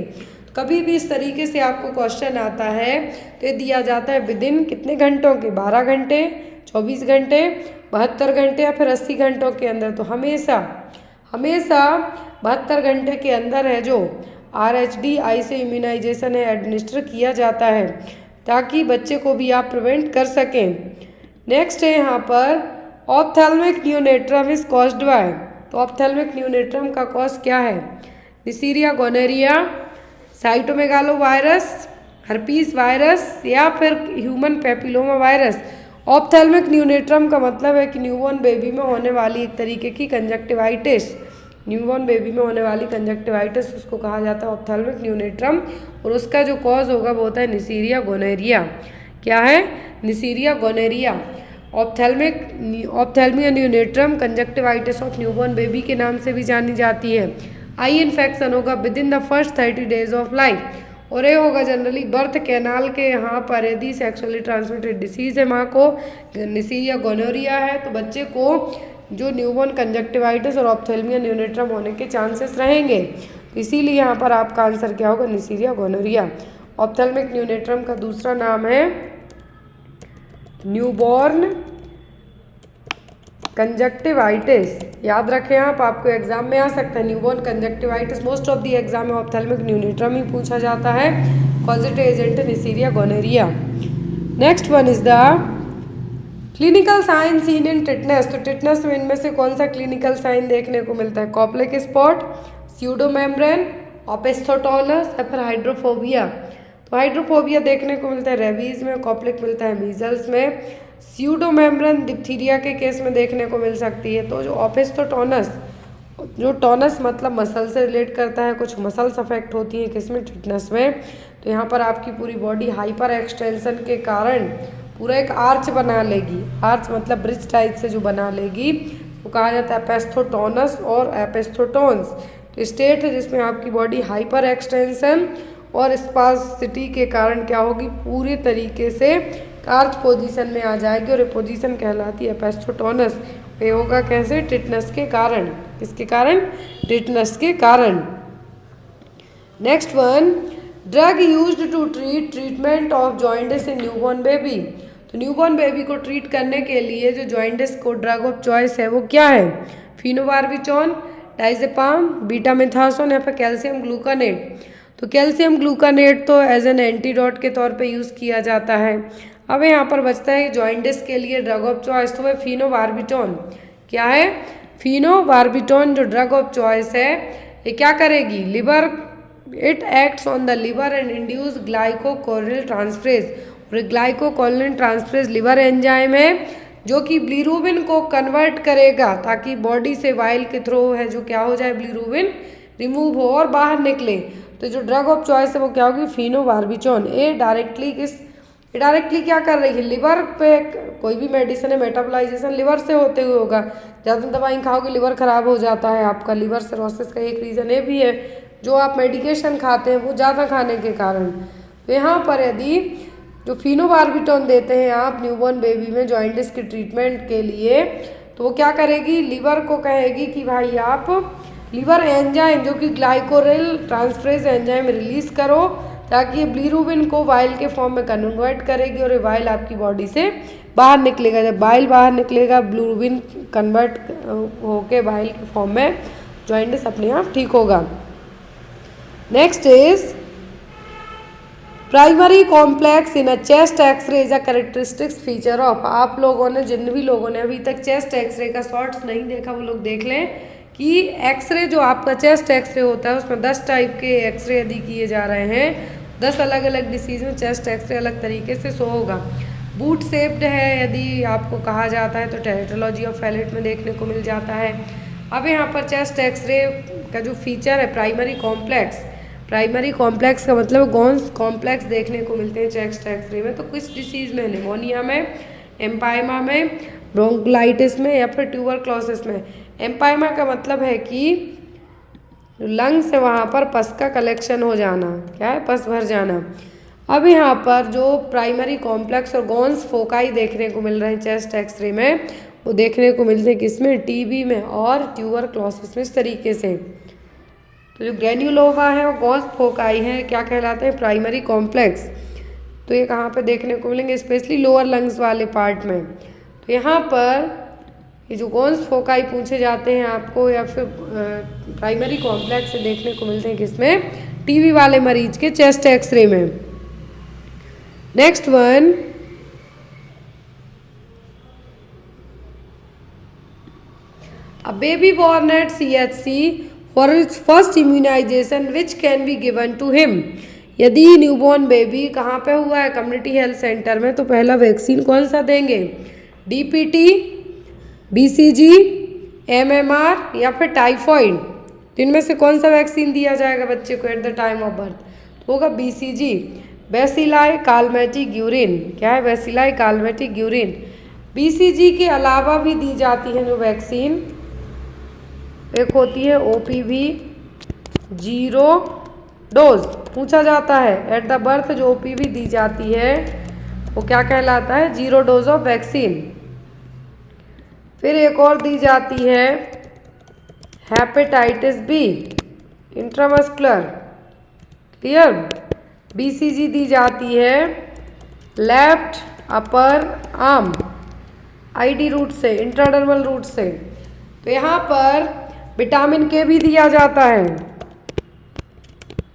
कभी भी इस तरीके से आपको क्वेश्चन आता है तो ये दिया जाता है विदिन कितने घंटों के, 12 घंटे, 24 घंटे, 72 घंटे या फिर 80 घंटों के अंदर। तो हमेशा 72 घंटे के अंदर है जो RHD से इम्यूनाइजेशन है एडमिनिस्टर किया जाता है, ताकि बच्चे को भी आप प्रिवेंट कर सकें। नेक्स्ट है यहाँ पर ophthalmic neonatorum is caused by. तो ऑप्थेल्मिक न्यूनेट्रम का कॉज क्या है? Neisseria gonorrhoea, cytomegalovirus, herpes virus या फिर human papilloma virus. Ophthalmic neonatorum का मतलब है कि न्यूबॉर्न बेबी में होने वाली एक तरीके की कंजक्टिवाइटिस, न्यूबॉर्न बेबी में होने वाली कंजक्टिवाइटिस उसको कहा जाता है ऑप्थेल्मिक न्यूनेट्रम, और उसका जो कॉज होगा वो होता है निसीरिया गोनेरिया। क्या है? Neisseria gonorrhoea. Ophthalmia neonatorum conjunctivitis of newborn baby के नाम से भी जानी जाती है। आई इन्फेक्शन होगा within the first 30 days of life, और ये होगा जनरली बर्थ कैनाल के यहाँ पर यदि सेक्सुअली ट्रांसमिटेड डिसीज़ है, माँ को निसीरिया गोनोरिया है तो बच्चे को जो न्यूबॉर्न कंजक्टिवाइटिस और ऑप्थेल्मिया न्यूनेट्रम होने के चांसेस रहेंगे। तो इसीलिए यहाँ पर आपका आंसर क्या होगा? निसीरिया गोनोरिया। ऑप्थेल्मिक न्यूनेट्रम का दूसरा नाम है न्यूबॉर्न कंजक्टिवाइटिस। याद रखें आप, आपको एग्जाम में आ सकता है newborn conjunctivitis. Most of the exam में ऑप्थेल्मिक न्यूनेट्रम ही पूछा जाता है। Causative agent Neisseria gonorrhoea. Next one is the clinical sign seen in tetanus. तो टिटनेस में इनमें से कौन सा क्लिनिकल साइन देखने को मिलता है? कॉप्लिक स्पॉट, स्यूडोमेम्ब्रेन, ओपेस्थोटोनस या फिर हाइड्रोफोबिया। तो हाइड्रोफोबिया देखने को मिलता है रेबीज में, कॉप्लिक मिलता है मीजल्स में, स्यूडोमेम्ब्रेन डिप्थीरिया के केस में देखने को मिल सकती है। तो जो ओपेस्थोटोनस, जो टोनस मतलब मसल से रिलेट करता है, कुछ मसल्स अफेक्ट होती हैं किसमें? टिटनेस में। तो यहाँ पर आपकी पूरी बॉडी हाइपर एक्सटेंशन के कारण पूरा एक आर्च बना लेगी। आर्च मतलब ब्रिज टाइप से जो बना लेगी वो कहा जाता है एपेस्थोटोनस और एपेस्थोटोन्स। तो स्टेट है जिसमें आपकी बॉडी हाइपर एक्सटेंशन और स्पासिटी के कारण क्या होगी? पूरे तरीके से आर्च पोजीशन में आ जाएगी, और ये पोजीशन कहलाती है एपेस्थोटोनस। ये होगा कैसे? टिटनेस के कारण। किसके कारण? टिटनेस के कारण। Next one, drug used to treatment of jaundice in newborn baby. तो न्यूबॉर्न बेबी को ट्रीट करने के लिए जो जॉइंटिस को ड्रग ऑफ चॉइस है वो क्या है? फिनोबार्बिटॉन, डाइजेपाम, बीटामिथासोन या फिर कैल्शियम ग्लूकानेट। तो कैल्शियम ग्लूकानेट तो एज एन एंटीडोट के तौर पे यूज़ किया जाता है। अब यहाँ पर बचता है जॉइंटिस के लिए ड्रग ऑफ चॉइस, तो वह फिनोबार्बिटॉन। क्या है? फिनोबार्बिटॉन जो ड्रग ऑफ चॉइस है ये क्या करेगी? Liver, it acts on the liver and induce glycocholine transferase. और ग्लाइकोकोलिन ट्रांसफरेज लिवर एंजाइम है जो कि बिलीरुबिन को कन्वर्ट करेगा ताकि बॉडी से वाइल के थ्रू है जो क्या हो जाए? बिलीरुबिन रिमूव हो और बाहर निकले। तो जो ड्रग ऑफ चॉइस है वो क्या होगी? फिनोबार्बिटॉन। ये डायरेक्टली क्या कर रही है? लिवर पे कोई भी मेडिसिन है मेटाबोलाइजेशन लिवर से होते हुए होगा। ज़्यादा दवाई खाओगे लिवर खराब हो जाता है आपका। लिवर सिरोसिस का एक रीज़न ये भी है जो आप मेडिकेशन खाते हैं वो ज़्यादा खाने के कारण। तो यहाँ पर यदि जो फिनोबार्बिटॉन देते हैं आप न्यूबॉर्न बेबी में जॉइंटिस की ट्रीटमेंट के लिए, तो वो क्या करेगी? लिवर को कहेगी कि भाई आप लिवर एंजाइम जो कि ग्लाइकोरिल ट्रांसफरेज एंजाइम रिलीज करो ताकि ये बिलीरुबिन को वाइल के फॉर्म में कन्वर्ट करेगी और ये वाइल आपकी बॉडी से बाहर निकलेगा। जब वाइल बाहर निकलेगा बिलीरुबिन कन्वर्ट होके वाइल के फॉर्म में जॉइंटिस अपने आप ठीक होगा। Next is primary complex in a chest x ray is a characteristics feature of. आप लोगों ने, जिन भी लोगों ने अभी तक चेस्ट एक्सरे का शॉर्ट्स नहीं देखा वो लोग देख लें कि एक्सरे जो आपका चेस्ट एक्सरे होता है उसमें 10 टाइप के एक्सरे यदि किए जा रहे हैं, 10 अलग अलग डिसीज़ में चेस्ट एक्सरे अलग तरीके से शो होगा। बूट शेप्ड है यदि आपको कहा जाता है तो टेरेटोलॉजी ऑफ फैलेट में देखने को मिल जाता है। अब यहाँ पर चेस्ट एक्सरे का जो फीचर है प्राइमरी कॉम्प्लेक्स, प्राइमरी कॉम्प्लेक्स का मतलब गॉन्स कॉम्प्लेक्स देखने को मिलते हैं चेस्ट एक्सरे में। तो किस डिसीज़ में? निमोनिया में, एम्पाइमा में, ब्रोंकोलाइटिस में या फिर ट्यूबरक्लोसिस में। एम्पाइमा का मतलब है कि लंग से वहाँ पर पस का कलेक्शन हो जाना। क्या है? पस भर जाना। अब यहाँ पर जो प्राइमरी कॉम्प्लेक्स और गॉन्स फोकाई देखने को मिल रहे हैं चेस्ट एक्सरे में वो देखने को मिलते हैं किसमें? टीबी में और ट्यूबरक्लोसिस में। इस तरीके से तो जो ग्रेन्युलोमा है और गॉस फोकाई है क्या कहलाते हैं, प्राइमरी कॉम्प्लेक्स। तो ये कहाँ पे देखने को मिलेंगे, स्पेशली लोअर लंग्स वाले पार्ट में। तो यहाँ पर ये जो गॉस फोकाई पूछे जाते हैं आपको, या फिर प्राइमरी कॉम्प्लेक्स से देखने को मिलते हैं किसमें, टीबी वाले मरीज के चेस्ट एक्सरे में। Next one, a baby born at CHC for its first immunization which can be given to him। यदि न्यूबॉर्न बेबी कहाँ पे हुआ है, कम्युनिटी हेल्थ सेंटर में, तो पहला वैक्सीन कौन सा देंगे, DPT, BCG, MMR या फिर टाइफॉइड। तो इनमें से कौन सा वैक्सीन दिया जाएगा बच्चे को eight the time of birth, तो होगा BCG, बेसिलाई कालमेटिक यूरिन। क्या है, बेसिलाई कालमेटिक यूरिन। BCG के अलावा भी दी जाती है जो वैक्सीन, एक होती है OPV 0 डोज। पूछा जाता है एट द बर्थ जो OPV दी जाती है वो क्या कहलाता है, 0 डोज ऑफ वैक्सीन। फिर एक और दी जाती है hepatitis B intramuscular, clear. BCG दी जाती है left upper arm ID route से, इंट्राडर्मल रूट से। तो यहाँ पर विटामिन के भी दिया जाता है,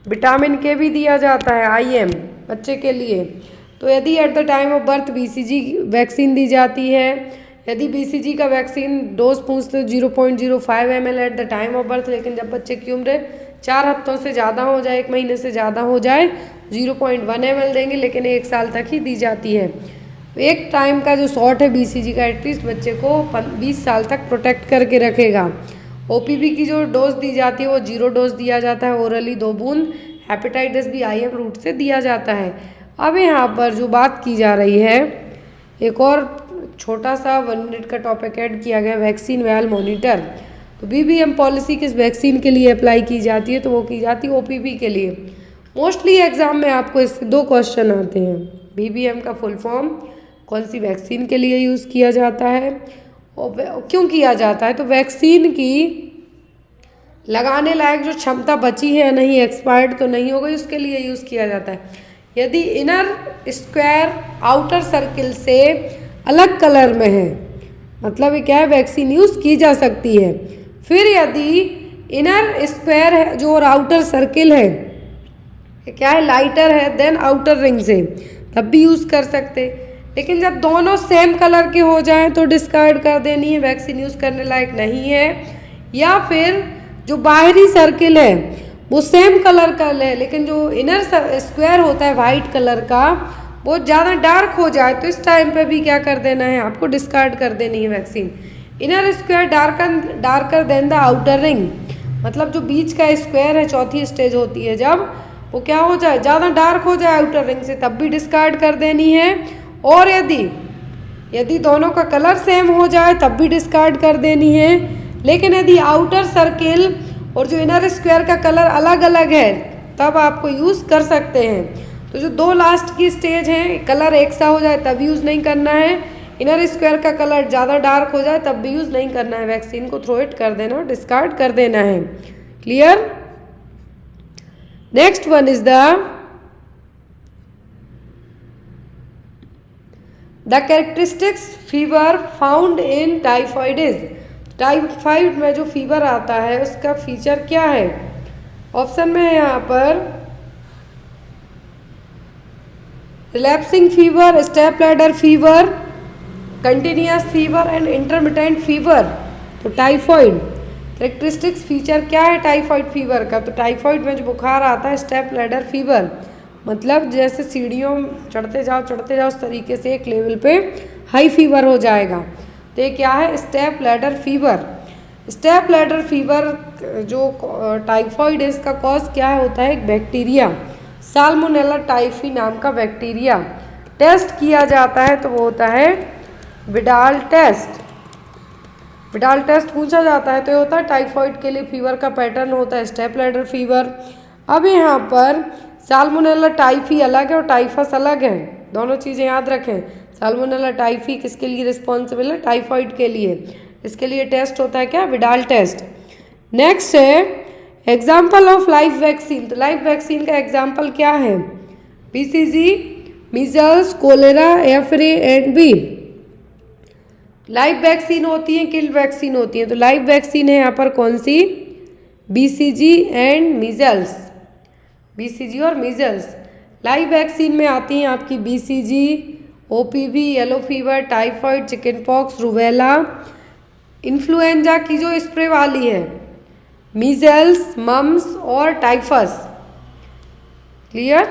विटामिन के भी दिया जाता है IM बच्चे के लिए। तो यदि at the time of birth BCG vaccine दी जाती है, यदि BCG का वैक्सीन डोज पूछते 0.05 ml eight the time of birth, लेकिन जब बच्चे की उम्र 4 हफ्तों से ज़्यादा हो जाए, 1 महीने से ज़्यादा हो जाए, 0.1 ml देंगे, लेकिन 1 साल तक ही दी जाती है। तो एक टाइम का जो शॉट है BCG का एटलीस्ट बच्चे को 20 साल तक प्रोटेक्ट करके रखेगा। OPV की जो डोज दी जाती है वो 0 डोज दिया जाता है, ओरली 2 बूंद। हेपेटाइटिस B IM रूट से दिया जाता है। अब यहाँ पर जो बात की जा रही है, एक और छोटा सा 1 मिनट का टॉपिक ऐड किया गया, वैक्सीन वेल मॉनिटर। तो BBM पॉलिसी किस वैक्सीन के लिए अप्लाई की जाती है, तो वो की जाती है OPV के लिए। मोस्टली एग्जाम में आपको इससे 2 क्वेश्चन आते हैं। BBM का फुल फॉर्म कौन सी वैक्सीन के लिए यूज़ किया जाता है और क्यों किया जाता है। तो वैक्सीन की लगाने लायक जो क्षमता बची है नहीं, एक्सपायर्ड तो नहीं हो गई, उसके लिए यूज़ किया जाता है। यदि इनर स्क्वायर आउटर सर्किल से अलग कलर में है, मतलब ये क्या है, वैक्सीन यूज़ की जा सकती है। फिर यदि इनर स्क्वायर है जो और आउटर सर्किल है क्या है, लाइटर है देन आउटर रिंग से, तब भी यूज़ कर सकते। लेकिन जब दोनों सेम कलर के हो जाएं तो डिस्कार्ड कर देनी है, वैक्सीन यूज़ करने लायक नहीं है। या फिर जो बाहरी सर्किल है वो सेम कलर का है, लेकिन जो इनर स्क्वायर होता है वाइट कलर का वो ज़्यादा डार्क हो जाए, तो इस टाइम पे भी क्या कर देना है, आपको डिस्कार्ड कर देनी है vaccine. Inner square darker then the outer ring, मतलब जो बीच का स्क्वायर है, चौथी स्टेज होती है जब वो क्या हो जाए, ज़्यादा डार्क हो जाए आउटर रिंग से, तब भी डिस्कार्ड कर देनी है। और यदि दोनों का कलर सेम हो जाए तब भी डिस्कार्ड कर देनी है। लेकिन यदि आउटर सर्किल और जो इनर स्क्वायर का कलर अलग अलग है तब आपको यूज़ कर सकते हैं। तो जो 2 लास्ट की स्टेज हैं, कलर एक सा हो जाए तब यूज़ नहीं करना है, इनर स्क्वायर का कलर ज़्यादा डार्क हो जाए तब भी यूज़ नहीं करना है, वैक्सीन को थ्रो इट कर देना, डिस्कार्ड कर देना है। Clear. Next one is the characteristics fever found in typhoid is. Typhoid में जो फीवर आता है उसका फीचर क्या है। ऑप्शन में है यहाँ पर relapsing fever, step ladder fever, continuous fever and intermittent fever. तो टाइफाइड कैरेक्टरिस्टिक्स फीचर क्या है टाइफाइड फीवर का, तो टाइफाइड में जो बुखार आता है स्टेप लैडर फीवर, मतलब जैसे सीढ़ियों चढ़ते जाओ उस तरीके से एक लेवल पे हाई फीवर हो जाएगा। तो ये क्या है, step ladder fever. Step ladder fever जो टाइफाइड है इसका कॉज क्या है, होता है एक बैक्टीरिया, साल्मोनेला टाइफी नाम का बैक्टीरिया। टेस्ट किया जाता है तो वो होता है विडाल टेस्ट। विडाल टेस्ट पूछा जाता है तो ये होता है टाइफाइड के लिए फीवर का पैटर्न होता है स्टेप लैडर फीवर। अब यहाँ पर साल्मोनेला टाइफी अलग है और टाइफस अलग है, दोनों चीज़ें याद रखें। साल्मोनेला टाइफी किसके लिए रिस्पॉन्सिबल है, टाइफाइड के लिए। इसके लिए टेस्ट होता है क्या, विडाल टेस्ट। नेक्स्ट है एग्जाम्पल ऑफ लाइव वैक्सीन, तो लाइव वैक्सीन का एग्जाम्पल क्या है? बीसीजी, मीजल्स, कोलेरा या फिर A and B. Live vaccine होती है, किल्ड वैक्सीन होती है, तो लाइव वैक्सीन है यहाँ पर कौन सी? बीसीजी एंड मीजल्स, बीसीजी और मीजल्स। लाइव वैक्सीन में आती हैं आपकी BCG, OPV, yellow fever, typhoid, chicken pox, rubella, influenza की जो स्प्रे वाली है, मीजल्स, मम्स और टाइफस। क्लियर?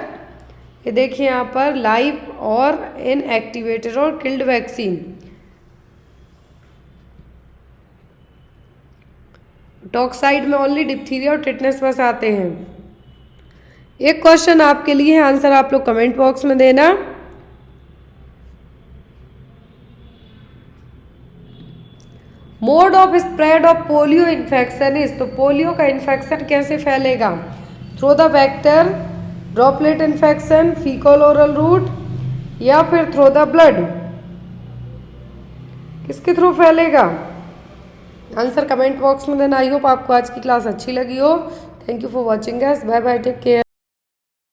ये देखिए यहाँ पर लाइव और इनएक्टिवेटेड और किल्ड वैक्सीन। टॉक्साइड में ओनली डिप्थीरिया और टिटनेस बस आते हैं। एक क्वेश्चन आपके लिए है, आंसर आप लोग कमेंट बॉक्स में देना। Mode of spread of polio infection is, तो पोलियो का इन्फेक्शन कैसे फैलेगा? Through the vector, droplet infection, faecal oral route या फिर थ्रू द ब्लड, किसके थ्रू फैलेगा? आंसर कमेंट बॉक्स में देना। आई होप आपको आज की क्लास अच्छी लगी हो। Thank you for watching guys, bye bye, take care.